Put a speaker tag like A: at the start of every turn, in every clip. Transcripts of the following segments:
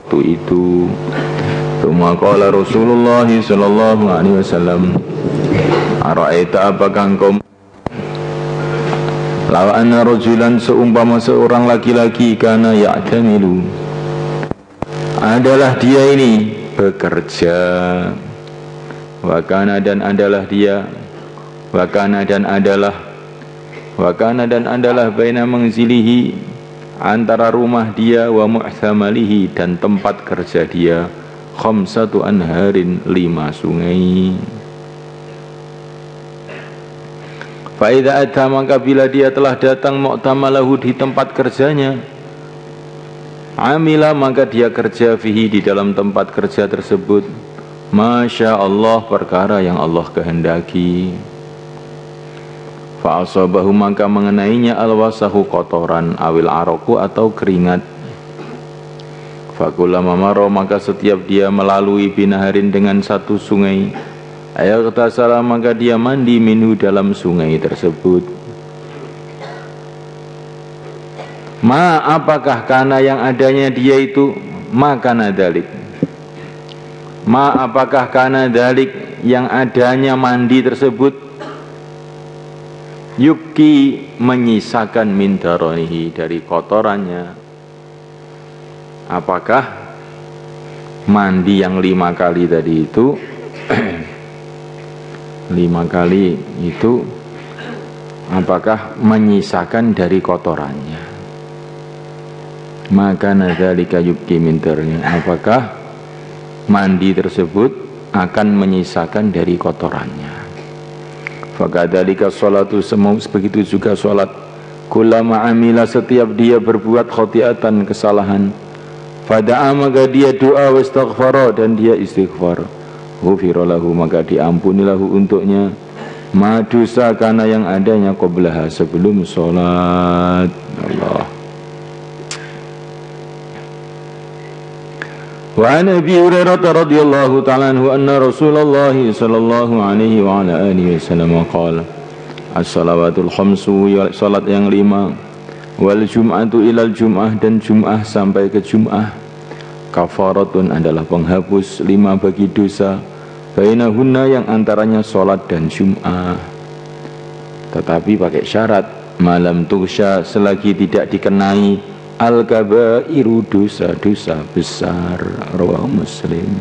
A: waktu itu. Tsumma qala Rasulullah sallallahu alaihi wasallam, ara'aita apakah engkau law anna rajulan, seumpama seorang laki-laki, kana ya'tamilu, adalah dia ini bekerja, wakana dan adalah dia, wakana dan adalah baina manzilihi, antara rumah dia, wa mu'thamalihi, dan tempat kerja dia, khamsatu anharin, 5 sungai. Fa idza ata, maka bila dia telah datang mu'tamalahu, di tempat kerjanya, amila, maka dia kerja fihi, di dalam tempat kerja tersebut, masya Allah, perkara yang Allah kehendaki. Fa asabahu, maka mengenainya alwasahu, kotoran, awil aroku, atau keringat. Fa kullama maro, maka setiap dia melalui binaharin, dengan satu sungai, ayat salah, maka dia mandi minhu, dalam sungai tersebut. Ma, apakah kana yang adanya dia itu, makana dalik. Ma, apakah kana dalik yang adanya mandi tersebut, yubki, menyisakan, min daronihi, dari kotorannya. Apakah mandi yang 5 kali tadi itu 5 kali itu, apakah menyisakan dari kotorannya? Maka nadzalika yubki min daronihi, apakah mandi tersebut akan menyisakan dari kotorannya. Fakadzalika sholatu, begitu juga sholat. Kullama amila, setiap dia berbuat khotiatan, kesalahan, fada'a, maka dia doa, wastaghfara, dan dia istighfar, ghufira lahu, maka diampuni lahu untuknya, ma dosa kana yang adanya, qablaha, sebelum sholat. Allah. Wa an Abi Hurairah radhiyallahu ta'ala anhu anna Rasulullah sallallahu alaihi wa ala alihi wasallam qala, as-salawatul khamsu, salat yang 5, wal jum'atu ilal jum'ah, dan jum'ah sampai ke jum'ah, kafaratun, adalah penghapus 5 bagi dosa, bainahunna, yang antaranya salat dan jum'ah. Tetapi pakai syarat, malam tughsya, selagi tidak dikenai al-kabairu, dosa-dosa besar. Rawahu Muslim.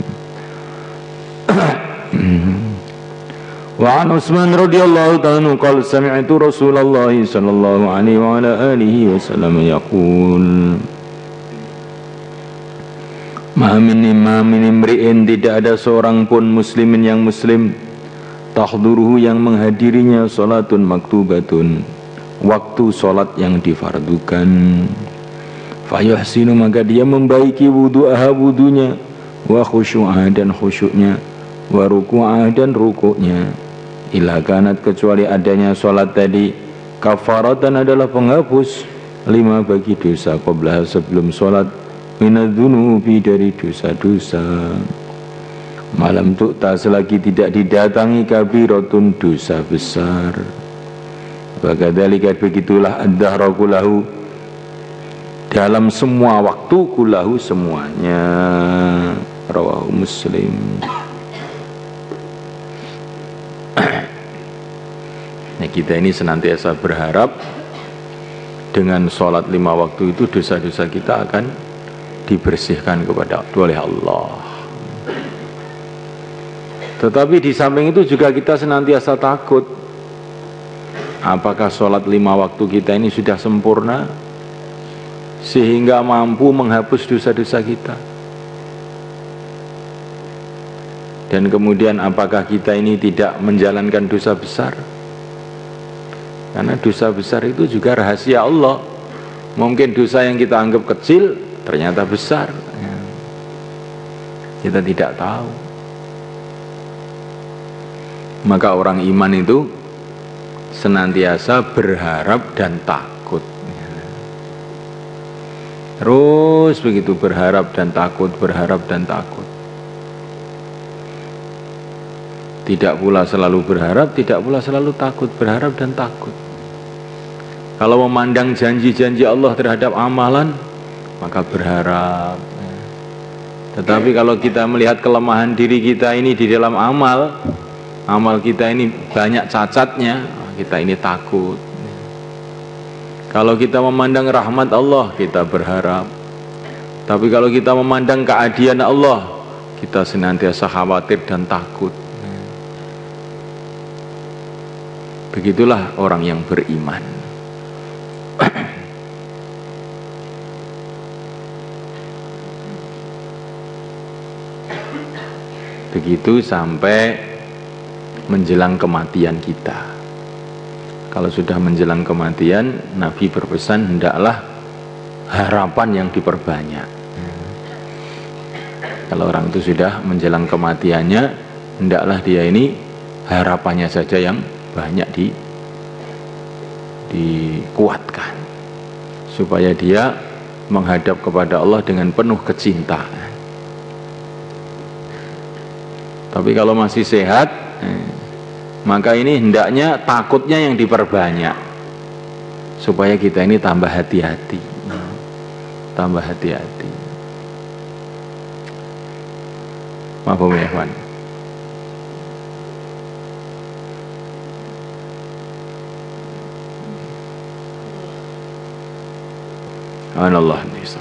A: Wa an Utsman radhiyallahu ta'ala anhu qala sami'tu Rasulullah sallallahu alaihi wa ala alihi wasallam yaqul, ma min imri'in, tidak ada seorang pun muslimin yang muslim, tahduruhu, yang menghadirinya, salatun maktubatun, waktu salat yang difardukan, fayuhsinu, maka dia membaiki wudu'aha, wudunya, wa khusyu'ah, dan khusyuknya, wa ruku'ah, dan rukuknya, ila kanat, kecuali adanya salat tadi, kafaratan, adalah penghapus 5 bagi dosa, qablaha, sebelum salat, minadzunubi, dari dosa-dosa, malam tu'ta, selagi tidak didatangi, kabiratun, dosa besar. Bagadzalika, begitulah, ad-dahra kullahu, dalam semua waktu, kulahu, semuanya. Rawahu Muslim. Nah, kita ini senantiasa berharap dengan sholat 5 waktu itu dosa-dosa kita akan dibersihkan oleh Allah. Tetapi di samping itu juga kita senantiasa takut, apakah sholat 5 waktu kita ini sudah sempurna sehingga mampu menghapus dosa-dosa kita, dan kemudian apakah kita ini tidak menjalankan dosa besar? Karena dosa besar itu juga rahasia Allah. Mungkin dosa yang kita anggap kecil ternyata besar, kita tidak tahu. Maka orang iman itu senantiasa berharap dan takut. Terus begitu, berharap dan takut, berharap dan takut. Tidak pula selalu berharap, tidak pula selalu takut, berharap dan takut. Kalau memandang janji-janji Allah terhadap amalan, maka berharap. Tetapi kalau kita melihat kelemahan diri kita ini di dalam amal kita ini banyak cacatnya, kita ini takut. Kalau kita memandang rahmat Allah, kita berharap. Tapi kalau kita memandang keadilan Allah, kita senantiasa khawatir dan takut. Begitulah orang yang beriman. Begitu sampai menjelang kematian kita. Kalau sudah menjelang kematian, Nabi berpesan hendaklah harapan yang diperbanyak. Kalau orang itu sudah menjelang kematiannya, hendaklah dia ini harapannya saja yang banyak dikuatkan, supaya dia menghadap kepada Allah dengan penuh kecintaan. Tapi kalau masih sehat, maka ini hendaknya takutnya yang diperbanyak, supaya kita ini tambah hati-hati, tambah hati-hati. Mahfum ya Ikhwan. Anallah nisam.